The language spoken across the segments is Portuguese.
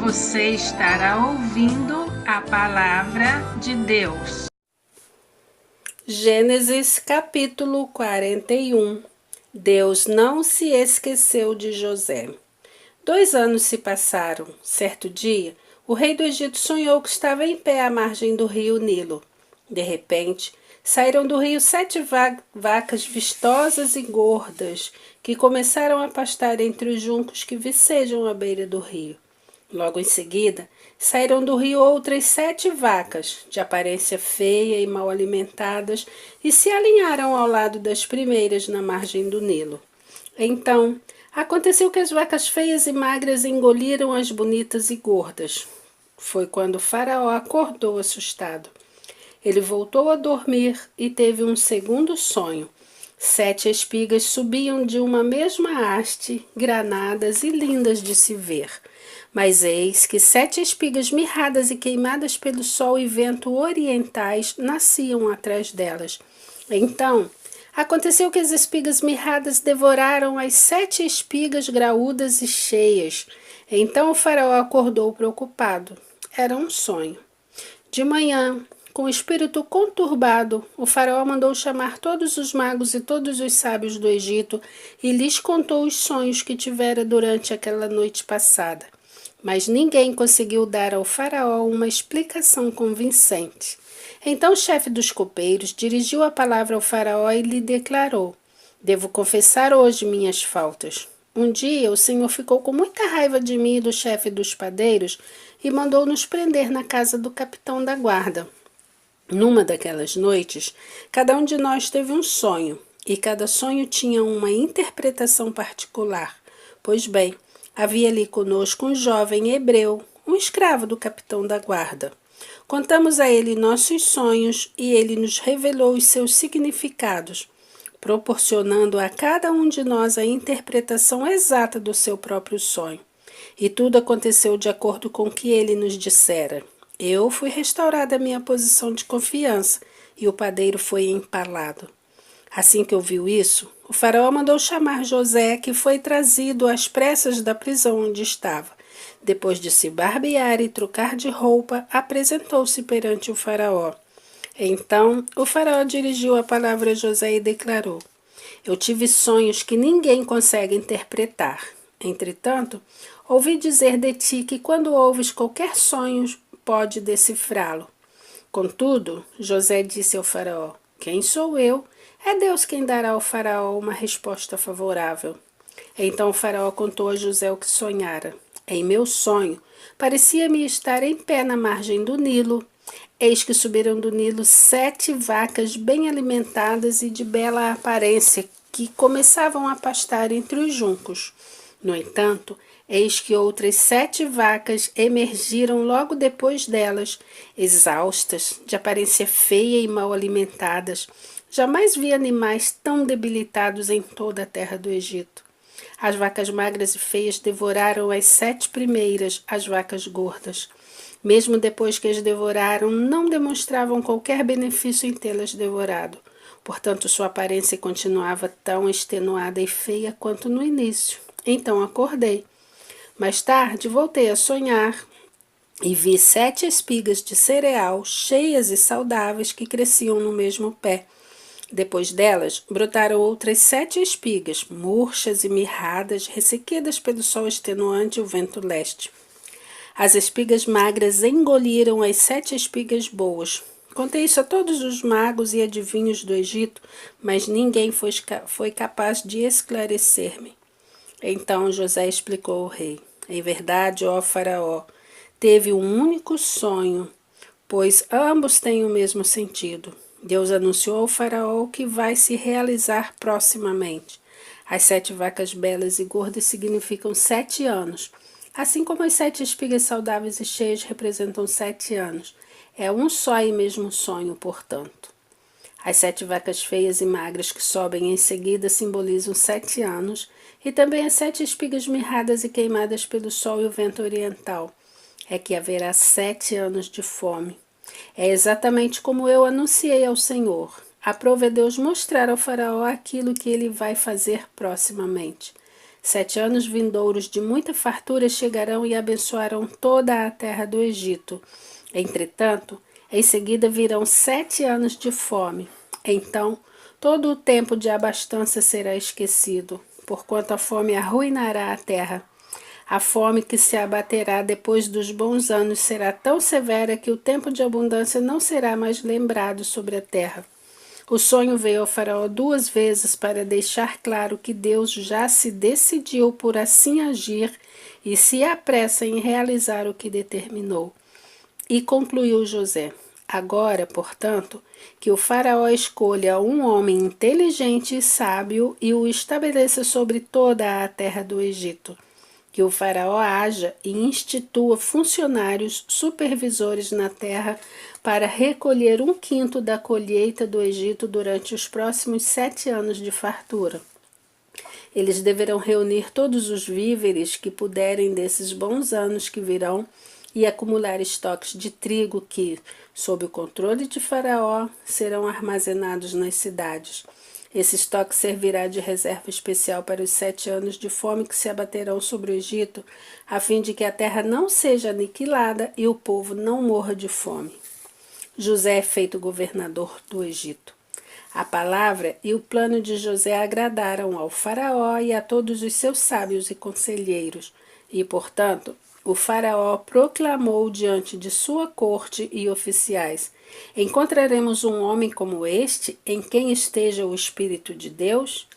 Você estará ouvindo a palavra de Deus. Gênesis capítulo 41. Deus não se esqueceu de José. 2 anos se passaram. Certo dia, o rei do Egito sonhou que estava em pé à margem do rio Nilo. De repente, saíram do rio 7 vacas vistosas e gordas, que começaram a pastar entre os juncos que vicejam à beira do rio. Logo em seguida, saíram do rio outras 7 vacas, de aparência feia e mal alimentadas, e se alinharam ao lado das primeiras na margem do Nilo. Então, aconteceu que as vacas feias e magras engoliram as bonitas e gordas. Foi quando o faraó acordou assustado. Ele voltou a dormir e teve um segundo sonho. 7 espigas subiam de uma mesma haste, granadas e lindas de se ver. Mas eis que 7 espigas mirradas e queimadas pelo sol e vento orientais nasciam atrás delas. Então, aconteceu que as espigas mirradas devoraram as 7 espigas graúdas e cheias. Então o faraó acordou preocupado. Era um sonho. De manhã, com o espírito conturbado, o faraó mandou chamar todos os magos e todos os sábios do Egito e lhes contou os sonhos que tivera durante aquela noite passada. Mas ninguém conseguiu dar ao faraó uma explicação convincente. Então o chefe dos copeiros dirigiu a palavra ao faraó e lhe declarou: Devo confessar hoje minhas faltas. Um dia o Senhor ficou com muita raiva de mim e do chefe dos padeiros e mandou nos prender na casa do capitão da guarda. Numa daquelas noites, cada um de nós teve um sonho, e cada sonho tinha uma interpretação particular. Pois bem, havia ali conosco um jovem hebreu, um escravo do capitão da guarda. Contamos a ele nossos sonhos e ele nos revelou os seus significados, proporcionando a cada um de nós a interpretação exata do seu próprio sonho. E tudo aconteceu de acordo com o que ele nos dissera. Eu fui restaurada à minha posição de confiança e o padeiro foi empalado. Assim que ouviu isso, o faraó mandou chamar José, que foi trazido às pressas da prisão onde estava. Depois de se barbear e trocar de roupa, apresentou-se perante o faraó. Então, o faraó dirigiu a palavra a José e declarou: Eu tive sonhos que ninguém consegue interpretar. Entretanto, ouvi dizer de ti que quando ouves qualquer sonho, pode decifrá-lo. Contudo, José disse ao faraó: Quem sou eu? É Deus quem dará ao faraó uma resposta favorável. Então o faraó contou a José o que sonhara. Em meu sonho, parecia-me estar em pé na margem do Nilo. Eis que subiram do Nilo 7 vacas bem alimentadas e de bela aparência, que começavam a pastar entre os juncos. No entanto, eis que outras 7 vacas emergiram logo depois delas, exaustas, de aparência feia e mal alimentadas. Jamais vi animais tão debilitados em toda a terra do Egito. As vacas magras e feias devoraram as 7 primeiras, as vacas gordas. Mesmo depois que as devoraram, não demonstravam qualquer benefício em tê-las devorado. Portanto, sua aparência continuava tão extenuada e feia quanto no início. Então acordei. Mais tarde, voltei a sonhar e vi 7 espigas de cereal, cheias e saudáveis, que cresciam no mesmo pé. Depois delas, brotaram outras 7 espigas, murchas e mirradas, ressequidas pelo sol extenuante e o vento leste. As espigas magras engoliram as 7 espigas boas. Contei isso a todos os magos e adivinhos do Egito, mas ninguém foi capaz de esclarecer-me. Então José explicou ao rei: Em verdade, ó faraó, teve um único sonho, pois ambos têm o mesmo sentido. Deus anunciou ao faraó o que vai se realizar proximamente. As 7 vacas belas e gordas significam 7 anos, assim como as 7 espigas saudáveis e cheias representam 7 anos. É um só e mesmo sonho, portanto. As 7 vacas feias e magras que sobem em seguida simbolizam 7 anos, e também as 7 espigas mirradas e queimadas pelo sol e o vento oriental. É que haverá 7 anos de fome. É exatamente como eu anunciei ao Senhor. Aprove a Deus mostrar ao faraó aquilo que ele vai fazer proximamente. 7 anos vindouros de muita fartura chegarão e abençoarão toda a terra do Egito. Entretanto, em seguida virão 7 anos de fome. Então, todo o tempo de abastança será esquecido, porquanto a fome arruinará a terra. A fome que se abaterá depois dos bons anos será tão severa que o tempo de abundância não será mais lembrado sobre a terra. O sonho veio ao faraó 2 vezes para deixar claro que Deus já se decidiu por assim agir e se apressa em realizar o que determinou. E concluiu José: agora, portanto, que o faraó escolha um homem inteligente e sábio e o estabeleça sobre toda a terra do Egito. Que o faraó haja e institua funcionários supervisores na terra para recolher 1/5 da colheita do Egito durante os próximos 7 anos de fartura. Eles deverão reunir todos os víveres que puderem desses bons anos que virão e acumular estoques de trigo que, sob o controle de Faraó, serão armazenados nas cidades. Esse estoque servirá de reserva especial para os 7 anos de fome que se abaterão sobre o Egito, a fim de que a terra não seja aniquilada e o povo não morra de fome. José é feito governador do Egito. A palavra e o plano de José agradaram ao faraó e a todos os seus sábios e conselheiros, e, portanto, o faraó proclamou diante de sua corte e oficiais: encontraremos um homem como este, em quem esteja o Espírito de Deus?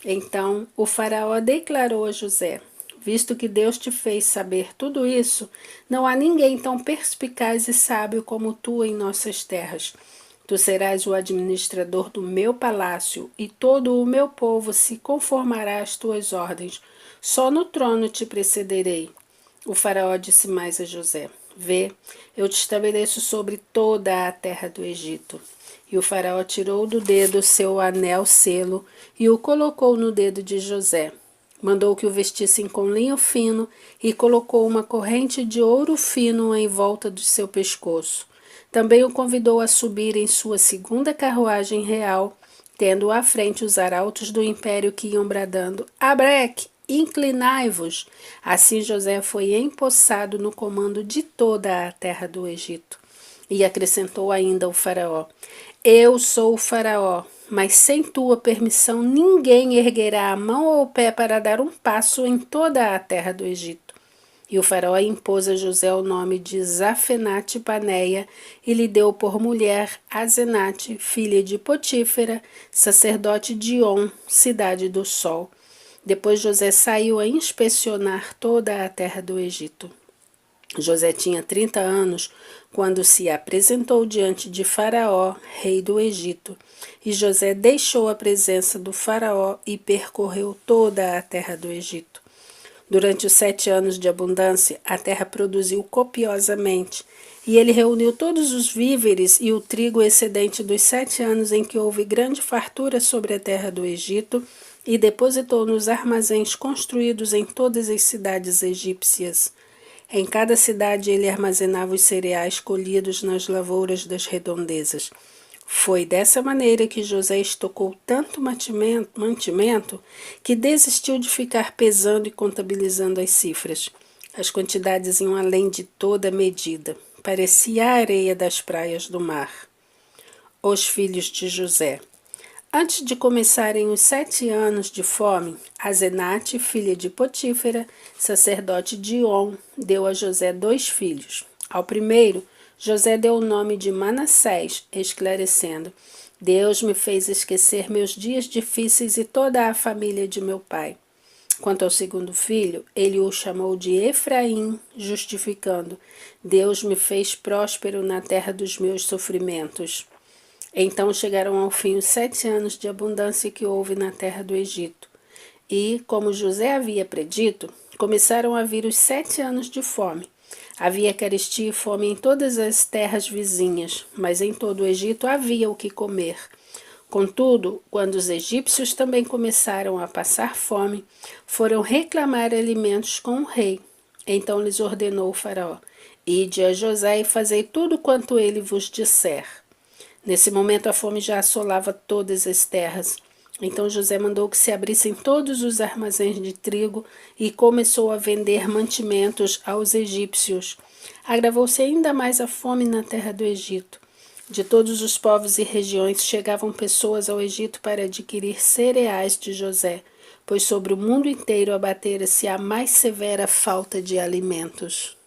Então o faraó declarou a José: visto que Deus te fez saber tudo isso, não há ninguém tão perspicaz e sábio como tu em nossas terras. Tu serás o administrador do meu palácio, e todo o meu povo se conformará às tuas ordens. Só no trono te precederei. O faraó disse mais a José: vê, eu te estabeleço sobre toda a terra do Egito. E o faraó tirou do dedo seu anel-selo e o colocou no dedo de José. Mandou que o vestissem com linho fino e colocou uma corrente de ouro fino em volta do seu pescoço. Também o convidou a subir em sua segunda carruagem real, tendo à frente os arautos do império que iam bradando: Abreque, inclinai-vos! Assim José foi empossado no comando de toda a terra do Egito. E acrescentou ainda o faraó: eu sou o faraó, mas sem tua permissão ninguém erguerá a mão ou o pé para dar um passo em toda a terra do Egito. E o faraó impôs a José o nome de Zafenate-Paneia e lhe deu por mulher Asenate, filha de Potífera, sacerdote de On, cidade do sol. Depois José saiu a inspecionar toda a terra do Egito. José tinha 30 anos quando se apresentou diante de Faraó, rei do Egito. E José deixou a presença do Faraó e percorreu toda a terra do Egito. Durante os 7 anos de abundância, a terra produziu copiosamente, e ele reuniu todos os víveres e o trigo excedente dos 7 anos em que houve grande fartura sobre a terra do Egito, e depositou nos armazéns construídos em todas as cidades egípcias. Em cada cidade ele armazenava os cereais colhidos nas lavouras das redondezas. Foi dessa maneira que José estocou tanto mantimento que desistiu de ficar pesando e contabilizando as cifras. As quantidades iam além de toda medida. Parecia a areia das praias do mar. Os filhos de José. Antes de começarem os 7 anos de fome, Asenate, filha de Potífera, sacerdote de On, deu a José 2 filhos. Ao primeiro, José deu o nome de Manassés, esclarecendo: Deus me fez esquecer meus dias difíceis e toda a família de meu pai. Quanto ao segundo filho, ele o chamou de Efraim, justificando: Deus me fez próspero na terra dos meus sofrimentos. Então chegaram ao fim os 7 anos de abundância que houve na terra do Egito. E, como José havia predito, começaram a vir os 7 anos de fome. Havia carestia e fome em todas as terras vizinhas, mas em todo o Egito havia o que comer. Contudo, quando os egípcios também começaram a passar fome, foram reclamar alimentos com o rei. Então lhes ordenou o faraó: Ide a José e fazei tudo quanto ele vos disser. Nesse momento a fome já assolava todas as terras. Então José mandou que se abrissem todos os armazéns de trigo e começou a vender mantimentos aos egípcios. Agravou-se ainda mais a fome na terra do Egito. De todos os povos e regiões chegavam pessoas ao Egito para adquirir cereais de José, pois sobre o mundo inteiro abatera-se a mais severa falta de alimentos.